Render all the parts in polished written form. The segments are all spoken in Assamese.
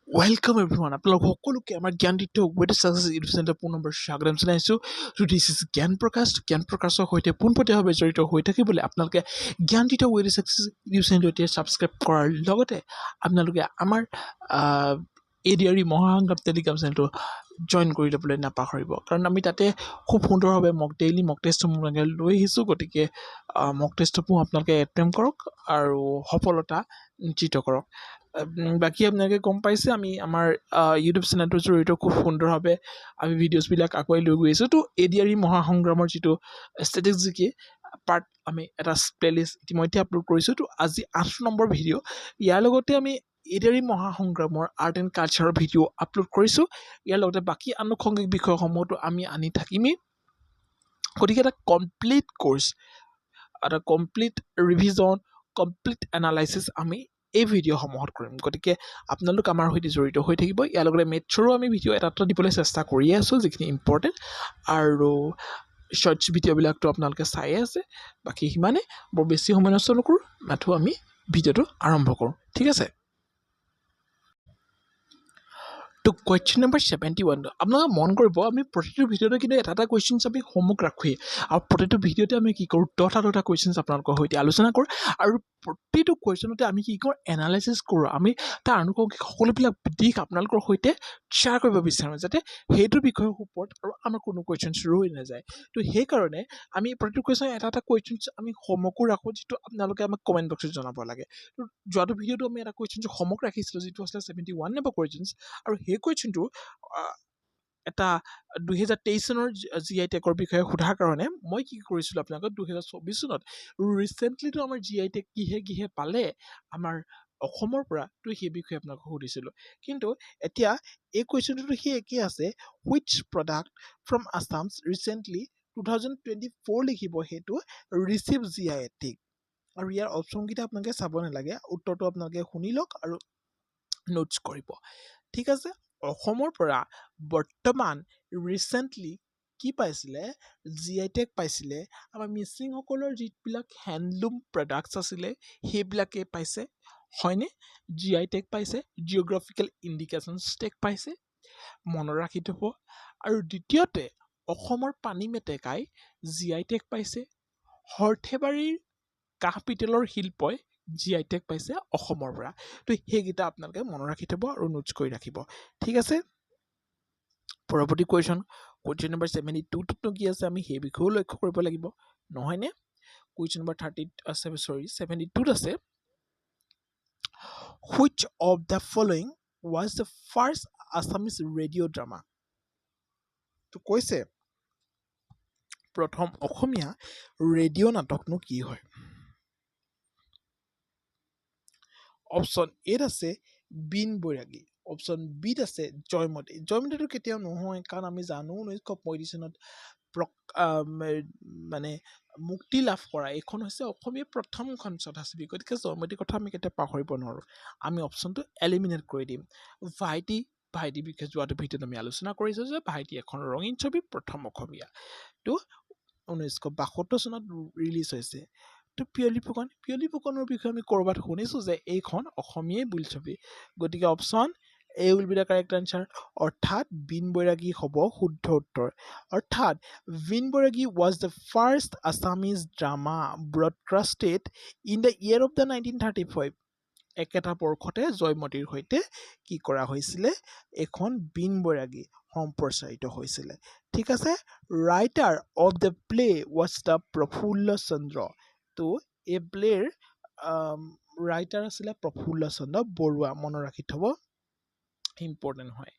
ওয়েলকাম এভৰিওয়ান আপোনালোক সকলোকে আমাৰ জ্ঞানদিত্য ৱেড সাকসেস ইউটিউব চেনেল পুনৰ নম্বৰ স্বাগতম জনাইছোঁ তো দিছ ইজ জ্ঞান প্ৰকাশৰ সৈতে পোনপটীয়াভাৱে জড়িত হৈ থাকিবলৈ আপোনালোকে জ্ঞানদিত্য ৱেড সাকসেস ইউটিউব চেনেলটো এতিয়া ছাবস্ক্ৰাইব কৰাৰ লগতে আপোনালোকে আমাৰ এডিআৰি মহাসংগ্ৰাম টেলিগ্ৰাম চেনেলটো জইন কৰি ল'বলৈ নাপাহৰিব কাৰণ আমি তাতে খুব সুন্দৰভাৱে ডেইলি মক টেষ্টসমূহ লৈ আহিছোঁ গতিকে মক টেষ্টসমূহ আপোনালোকে এটেম্প কৰক আৰু সফলতা নিশ্চিত কৰক বাকী আপোনালোকে গম পাইছে আমি আমাৰ ইউটিউব চেনেলটোৰ জৰিয়তে খুব সুন্দৰভাৱে আমি ভিডিঅ'ছবিলাক আগুৱাই লৈ গৈ আছোঁ তো এডিআৰি মহাসংগ্ৰামৰ যিটো ষ্ট্ৰেটেজিক পাৰ্ট আমি এটা প্লেলিষ্ট ইতিমধ্যে আপলোড কৰিছোঁ তো আজি ৮ নম্বৰ ভিডিঅ' ইয়াৰ লগতে আমি এডিআৰি মহাসংগ্ৰামৰ আৰ্ট এণ্ড কালচাৰৰ ভিডিঅ' আপলোড কৰিছোঁ ইয়াৰ লগতে বাকী আনুষংগিক বিষয়সমূহতো আমি আনি থাকিমেই গতিকে এটা কমপ্লিট কোৰ্চ এটা কমপ্লিট ৰিভিজন কমপ্লিট এনালাইচিছ আমি এই ভিডিঅ'সমূহত কৰিম গতিকে আপোনালোক আমাৰ সৈতে জড়িত হৈ থাকিব ইয়াৰ লগতে মেথছৰো আমি ভিডিঅ' এটা দিবলৈ চেষ্টা কৰিয়ে আছোঁ যিখিনি ইম্পৰ্টেণ্ট আৰু শ্বৰ্টছ ভিডিঅ'বিলাকতো আপোনালোকে চায়ে আছে বাকী সিমানে বৰ বেছি সময় নষ্ট নকৰোঁ মাথো আমি ভিডিঅ'টো আৰম্ভ কৰোঁ ঠিক আছে তো কুৱেশ্যন নম্বৰ 71 আপোনালোকে মন কৰিব আমি প্ৰতিটো ভিডিঅ'তে কিন্তু এটা কুৱেশ্যনছ আমি হোমৱৰ্ক ৰাখোৱেই আৰু প্ৰতিটো ভিডিঅ'তে আমি কি কৰোঁ 10টা কুৱেশ্যনছ আপোনালোকৰ সৈতে আলোচনা কৰোঁ আৰু প্ৰতিটো কুৱেশ্যনতে আমি কি কৰোঁ এনালাইচিছ কৰোঁ আমি তাৰ আনুষংগিক সকলোবিলাক দিশ আপোনালোকৰ সৈতে শ্বেয়াৰ কৰিব বিচাৰোঁ যাতে সেইটোৰ বিষয়ৰ ওপৰত আৰু আমাৰ কোনো কুৱেশ্যনছ ৰৈ নাযায় তো সেইকাৰণে আমি প্ৰতিটো কুৱেশ্যন এটা কুৱেশ্যনছ আমি হোমৱৰ্কো ৰাখোঁ যিটো আপোনালোকে আমাক কমেণ্ট বক্সত জনাব লাগে তো যোৱাটো ভিডিঅ'টো আমি এটা কুৱেশ্যনছ হোমৱৰ্ক ৰাখিছিলোঁ যিটো আছিলে 71 নম্বৰ কুৱেশ্যনছ আৰু সেই কুৱেশ্যনটো এটা 2023 চনৰ GI টেকৰ বিষয়ে সোধাৰ কাৰণে মই কি কৰিছিলোঁ আপোনালোকক 2024 চনত ৰিচেণ্টলিটো আমাৰ GI টেক কিহে পালে আমাৰ অসমৰ পৰা তো সেই বিষয়ে আপোনালোকক সুধিছিলোঁ কিন্তু এতিয়া এই কুৱেশ্যনটোতো সেই একেই আছে which product from Assam's recently 2024 লিখিব সেইটো ৰিচিভ GI টেক আৰু ইয়াৰ অপশ্যনকেইটা আপোনালোকে চাব নালাগে উত্তৰটো আপোনালোকে শুনি লওক আৰু নোটছ কৰিব ঠিক আছে অসমৰ পৰা বৰ্তমান ৰিচেণ্টলি কি পাইছিলে GI টেক পাইছিলে আমাৰ মিচিংসকলৰ যিবিলাক হেণ্ডলুম প্ৰডাক্টছ আছিলে সেইবিলাকে পাইছে হয়নে GI টেক পাইছে জিঅ'গ্ৰাফিকেল ইণ্ডিকেশ্যনছ টেক পাইছে মনত ৰাখি থ'ব আৰু দ্বিতীয়তে অসমৰ পানী মেটেকাই GI টেক পাইছে সৰ্থেবাৰীৰ কাঁহ পিতলৰ শিল্পই GI টেক পাইছে অসমৰ পৰা তো সেইকেইটা আপোনালোকে মনত ৰাখি থ'ব আৰু নোটছ কৰি ৰাখিব ঠিক আছে পৰৱৰ্তী কুৱেশ্যন নম্বৰ 72টোতনো কি আছে আমি সেই বিষয়েও লক্ষ্য কৰিব লাগিব নহয়নে কুৱেশ্যন নম্বৰ 72ত আছে which of the following was the first Assamese radio drama তো কৈছে প্ৰথম অসমীয়া ৰেডিঅ' নাটকনো কি হয় অপশ্যন এত আছে বিন বৈৰাগী অপশ্যন বিত আছে জয়মতীটো কেতিয়াও নহয় কাৰণ আমি জানো 1935 চনত মানে মুক্তি লাভ কৰা এইখন হৈছে অসমীয়া প্ৰথমখন ছবিছবি গতিকে জয়মতীৰ কথা আমি কেতিয়া পাহৰিব নোৱাৰোঁ আমি অপশ্যনটো এলিমিনেট কৰি দিম ভাইটি বিষয়ে যোৱাটো ভিডিঅ'ত আমি আলোচনা কৰিছোঁ যে ভাইটি এখন ৰঙীন ছবি প্ৰথম অসমীয়া তো 1972 চনত ৰিলিজ হৈছে তো পিয়লি ফুকনৰ বিষয়ে আমি ক'ৰবাত শুনিছোঁ যে এইখন অসমীয়াই বোলছবি গতিকে option A will be the correct answer অৰ্থাৎ বিন বৈৰাগী হ'ব শুদ্ধ উত্তৰ অৰ্থাৎ Bin Bairagi was the first Assamese drama broadcasted in the year of the 1935 একেটা বৰ্ষতে জয়মতীৰ সৈতে কি কৰা হৈছিলে এখন বিন বৈৰাগী সম্প্ৰচাৰিত হৈছিলে ঠিক আছে writer of the play was the Prafulla Chandra তো এই প্লেৰ ৰাইটাৰ আছিলে প্ৰফুল্ল চন্দ্ৰ বৰুৱা মনত ৰাখি থ'ব ইম্পৰ্টেণ্ট হয়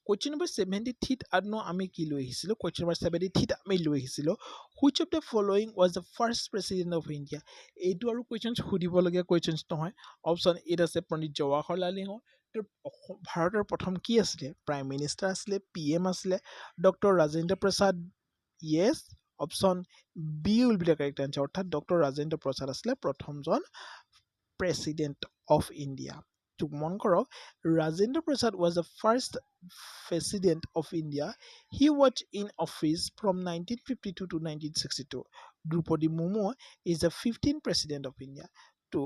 কুৱেশ্যন নম্বৰ 73 আমি কি লৈ আহিছিলোঁ কুৱেশ্যন নম্বৰ 73 আমি লৈ আহিছিলোঁ which of the following was the first president of India এইটো আৰু কুৱেশ্যনছ সুধিবলগীয়া কুৱেশ্যনছ নহয় অপশ্যন এত আছে পণ্ডিত জৱাহৰলাল নেহৰু ভাৰতৰ প্ৰথম কি আছিলে প্ৰাইম মিনিষ্টাৰ আছিলে PM আছিলে doctor Rajendra Prasad yes option B will be the correct answer অৰ্থাৎ ডক্টৰ ৰাজেন্দ্ৰ প্ৰসাদ আছিলে প্ৰথমজন প্ৰেচিডেণ্ট অফ ইণ্ডিয়া তো মন কৰক Rajendra Prasad was the first president of India he was in office from 1952 to 1962 Droupadi Murmu is the 15th president of India তো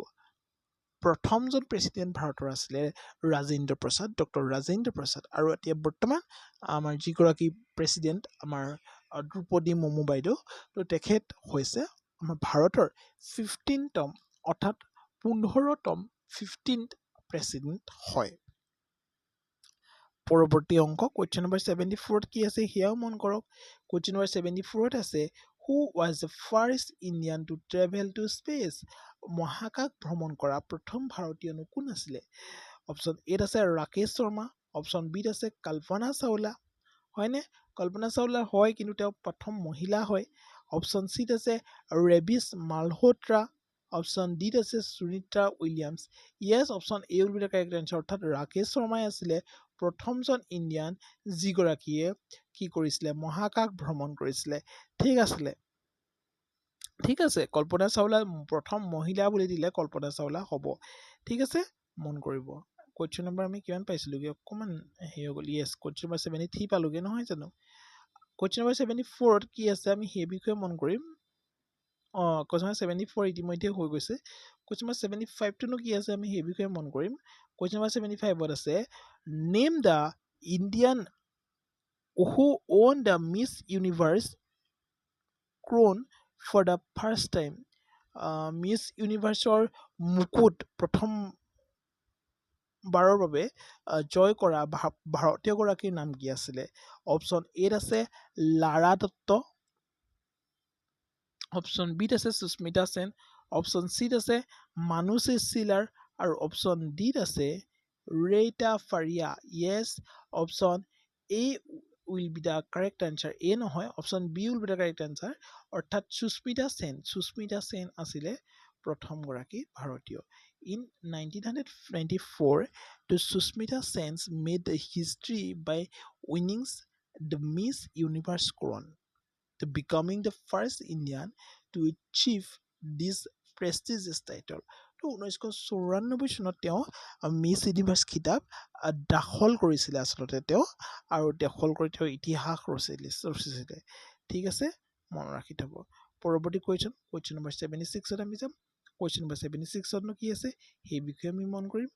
প্ৰথমজন প্ৰেছিডেণ্ট ভাৰতৰ আছিলে ৰাজেন্দ্ৰ প্ৰসাদ, ডক্টৰ ৰাজেন্দ্ৰ প্ৰসাদ। আৰু এতিয়া বৰ্তমান আমাৰ যিগৰাকী প্ৰেছিডেণ্ট আমাৰ দ্ৰৌপদী মুৰ্মু বাইদেউ, তো তেখেত হৈছে আমাৰ ভাৰতৰ 15তম অৰ্থাৎ 15তম 15th প্ৰেছিডেণ্ট হয়। পৰৱৰ্তী অংক কুৱেশ্যন নম্বৰ 74ত কি আছে সেয়াও মন কৰক। কুৱেশ্যন নম্বৰ 74ত আছে who was the first Indian to travel to space. মহাকাশ ভ্ৰমণ কৰা প্ৰথম ভাৰতীয়নো কোন আছিলে? অপশ্যন এত আছে ৰাকেশ শৰ্মা, অপশ্যন বিত আছে কল্পনা চাওলা, হয়নে? কল্পনা চাওলা হয়, কিন্তু তেওঁ প্ৰথম মহিলা হয়। অপশ্যন চিত আছে ৰেবিছ মালহোত্ৰা, অপশ্যন ডিত আছে Sunita Williams. Yes, option A will be the correct answer, অৰ্থাৎ ৰাকেশ শৰ্মাই আছিলে প্ৰথমজন ইণ্ডিয়ান যিগৰাকীয়ে কি কৰিছিলে? মহাকাশ ভ্ৰমণ কৰিছিলে। ঠিক আছে, কল্পনা চাওলা প্ৰথম মহিলা বুলি দিলে কল্পনা চাওলা হ'ব। ঠিক আছে, মন কৰিব। কুৱেশ্যন নম্বৰ আমি কিমান পাইছিলোগে? অকণমান হেৰি হৈ গ'ল। য়েছ, কুৱেশ্যন নম্বৰ 73 পালোগে নহয় জানো? কুৱেশ্যন নম্বৰ 74ত কি আছে আমি সেই বিষয়ে মন কৰিম। কুৱেশ্যন নম্বৰ 74 ইতিমধ্যে হৈ গৈছে। কুৱেশ্যন নম্বৰ 75টোনো কি আছে আমি সেই বিষয়ে মন কৰিম। কুৱেশ্যন নম্বৰ 75ত আছে name the Indian who won the Miss Universe crown for the first time. Miss ইউনিভাৰ্ছৰ মুকুট প্ৰথম বাৰৰ বাবে জয় কৰা ভাৰতীয়গৰাকীৰ নাম কি আছিলে? অপশ্যন এত আছে লাৰা দত্ত, অপশ্যন বিত আছে সুস্মিতা সেন, অপশ্যন চিত আছে মানুষী চিলাৰ, আৰু অপশ্যন ডিত আছে Reita Faria. Yes, option A will be the correct answer. A নহয়, option B will be the correct answer, অৰ্থাৎ সুস্মিতা সেন। সুস্মিতা সেন আছিলে প্ৰথমগৰাকী ভাৰতীয়। In 1994, to Susmita Sen made the history by winning the Miss Universe crown, to becoming the first Indian to achieve this prestigious title. তো 1994 চনত তেওঁ মিছ ইউনিভাৰ্ছ খিতাপ দখল কৰিছিলে আচলতে তেওঁ, আৰু দখল কৰি তেওঁ ইতিহাস ৰচিছিলে। ঠিক আছে, মনত ৰাখি থ'ব। পৰৱৰ্তী কুৱেশ্যন নম্বৰ 76ত আমি যাম। কুৱেশ্যন নম্বৰ 76তনো কি আছে সেই বিষয়ে আমি মন কৰিম।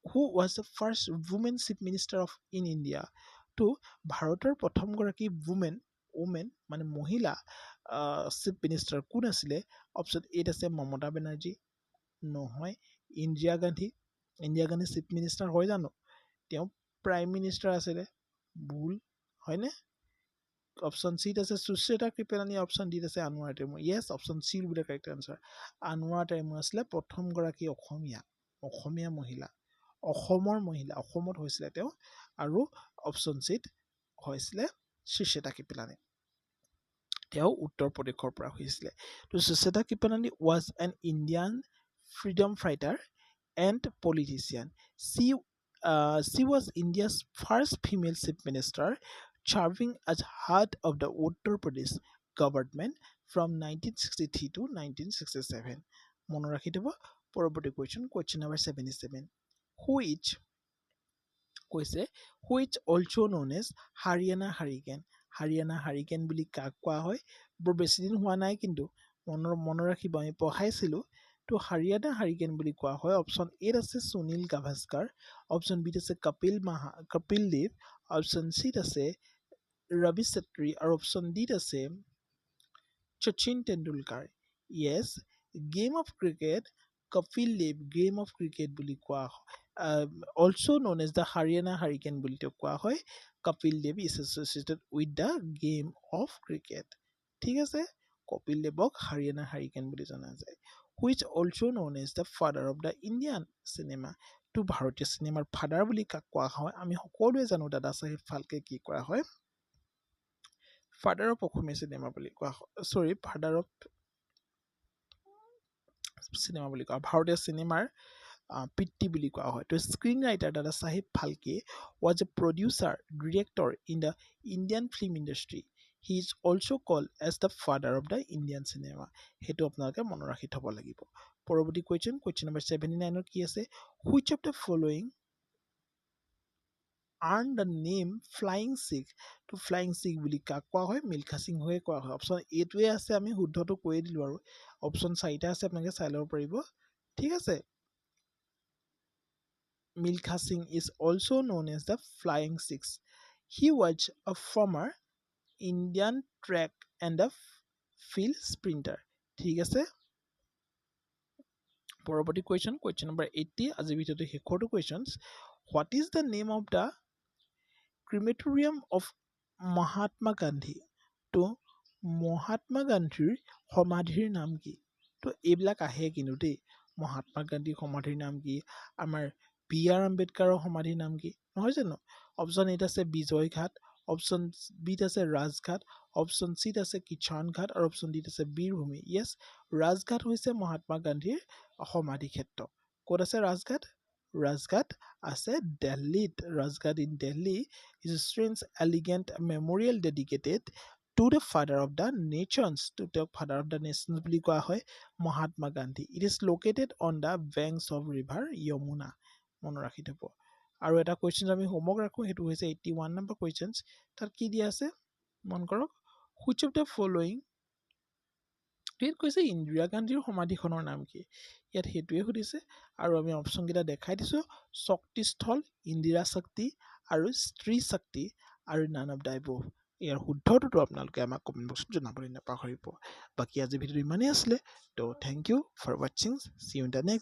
হু was the first women chief minister of in India. তো ভাৰতৰ প্ৰথমগৰাকী উমেন মানে মহিলা চিফ মিনিষ্টাৰ কোন আছিলে? অপশ্যন এত আছে মমতা বেনাৰ্জী, নহয়। ইন্দিৰা গান্ধী চিফ মিনিষ্টাৰ হয় জানো? তেওঁ প্ৰাইম মিনিষ্টাৰ আছিলে, ভুল, হয়নে? অপশ্যন চিত আছে সুশ্বেতা কৃপলানী, অপশ্যন ডিত আছে Anowara Taimur. Yes, option C will be the correct answer. Anowara Taimur আছিলে প্ৰথমগৰাকী অসমীয়া মহিলা, অসমত হৈছিলে তেওঁ। আৰু অপশ্যন চিত হৈছিলে সুশ্বেতা কৃপলানী, তেওঁ উত্তৰ প্ৰদেশৰ পৰা হৈছিলে। তো Sucheta Kripalani was an Indian freedom fighter and politician. She was India's first female chief minister, serving as head of the Uttar Pradesh government from 1963 to 1967. মনত ৰাখি থ'ব। পৰৱৰ্তী কুৱেশ্যন নম্বৰ 77, কৈছে which also known as Haryana hurricane. Haryana hurricane বুলি কাক কোৱা হয়? বৰ বেছিদিন হোৱা নাই, কিন্তু মনত ৰাখিব, আমি পঢ়াইছিলোঁ। তো হাৰিয়ানা হাৰিকেন বুলি কোৱা হয়। অপশ্যন এত আছে সুনীল গাভাস্কাৰ, অপশ্যন বিত আছে কপিল দেৱ, অপশ্যন চিত আছে ৰবি চেত্ৰী, আৰু অপশ্যন ডিত আছে Sachin Tendulkar. Yes, game of cricket Kapil Dev game of cricket বুলি কোৱা হয়। Also known as the Haryana hurricane বুলি তেওঁক কোৱা হয়। Kapil Dev is associated with the game of cricket. ঠিক আছে, কপিল দেৱক হাৰিয়ানা হাৰিকেন বুলি জনা যায়। Which also known as the father of the Indian cinema. তো ভাৰতীয় চিনেমাৰ ফাদাৰ বুলি কাক কোৱা হয়? আমি সকলোৱে জানো দাদা চাহেব ফাল্কে কি কৰা হয়? ফাদাৰ অফ অসমীয়া চিনেমা বুলি কোৱা হয়, ফাদাৰ অফ চিনেমা বুলি কোৱা হয়, ভাৰতীয় চিনেমাৰ পিতৃ বুলি কোৱা হয়। তো screen writer Dada Saheb Phalke was a producer director in the Indian film industry. He is also called as the father of the Indian cinema. সেইটো আপোনালোকে মনত ৰাখি থ'ব লাগিব। পৰৱৰ্তী কুৱেশ্যন নম্বৰ 79ত কি আছে? Which of the following earn the name flying Sikh. তো ফ্লাইং চিখ বুলি কাক কোৱা হয়? মিল্খা সিংহে কোৱা হয়। অপশ্যন এইটোৱে আছে, আমি শুদ্ধটো কৈয়ে দিলোঁ আৰু। অপশ্যন 4টা আছে, আপোনালোকে চাই ল'ব পাৰিব। ঠিক আছে, Milkha Singh is also known as the Flying Six. He was a former Indian track and a field sprinter. ঠিক আছে, পৰৱৰ্তী কুৱেশ্যন নম্বৰ 80 আজিৰ ভিডিঅ'টো শেষৰটো questions what is the name of the crematorium of Mahatma Gandhi তো মহাত্মা গান্ধীৰ সমাধিৰ নাম কি তো এইবিলাক আহে কিন্তু দেই মহাত্মা গান্ধীৰ সমাধিৰ নাম কি আমাৰ বি আৰ আম্বেদকাৰৰ সমাধিৰ নাম কি নহয় জানো অপশ্যন এত আছে বিজয় ঘাট অপশ্যন বিত আছে ৰাজঘাট অপশ্যন চিত আছে কিষাণ ঘাট আৰু অপশ্যন ডিত আছে বীৰভূমি য়েছ ৰাজঘাট হৈছে মহাত্মা গান্ধীৰ সমাধি ক্ষেত্ৰ ক'ত আছে ৰাজঘাট ৰাজঘাট আছে দিল্লীত Rajghat in Delhi is a strange elegant memorial dedicated to the father of the nations to the father of the nations বুলি কোৱা হয় Mahatma Gandhi it is located on the banks of river Yamuna মনত ৰাখি থব আৰু এটা কুৱেশ্যন আমি হোমৱৰ্ক ৰাখো সেইটো হৈছে 81 নম্বৰ কুৱেশ্যনছ তাত কি দিয়া আছে মন কৰক which of the following ইয়াত কৈছে ইন্দিৰা গান্ধীৰ সমাধিখনৰ নাম কি ইয়াত সেইটোৱে সুধিছে আৰু আমি অপশ্যন কেইটা দেখাই দিছো শক্তিস্থল ইন্দিৰা শক্তি আৰু স্ত্ৰী শক্তি আৰু নান অফ দ্য এবোভ ইয়াৰ শুদ্ধটোতো আপোনালোকে আমাক কমেণ্ট বক্সত জনাবলৈ নাপাহৰিব বাকী আজি ভিডিঅ'টো ইমানেই আছিলে তো থেংক ইউ ফৰ ৱাচিং see you in the next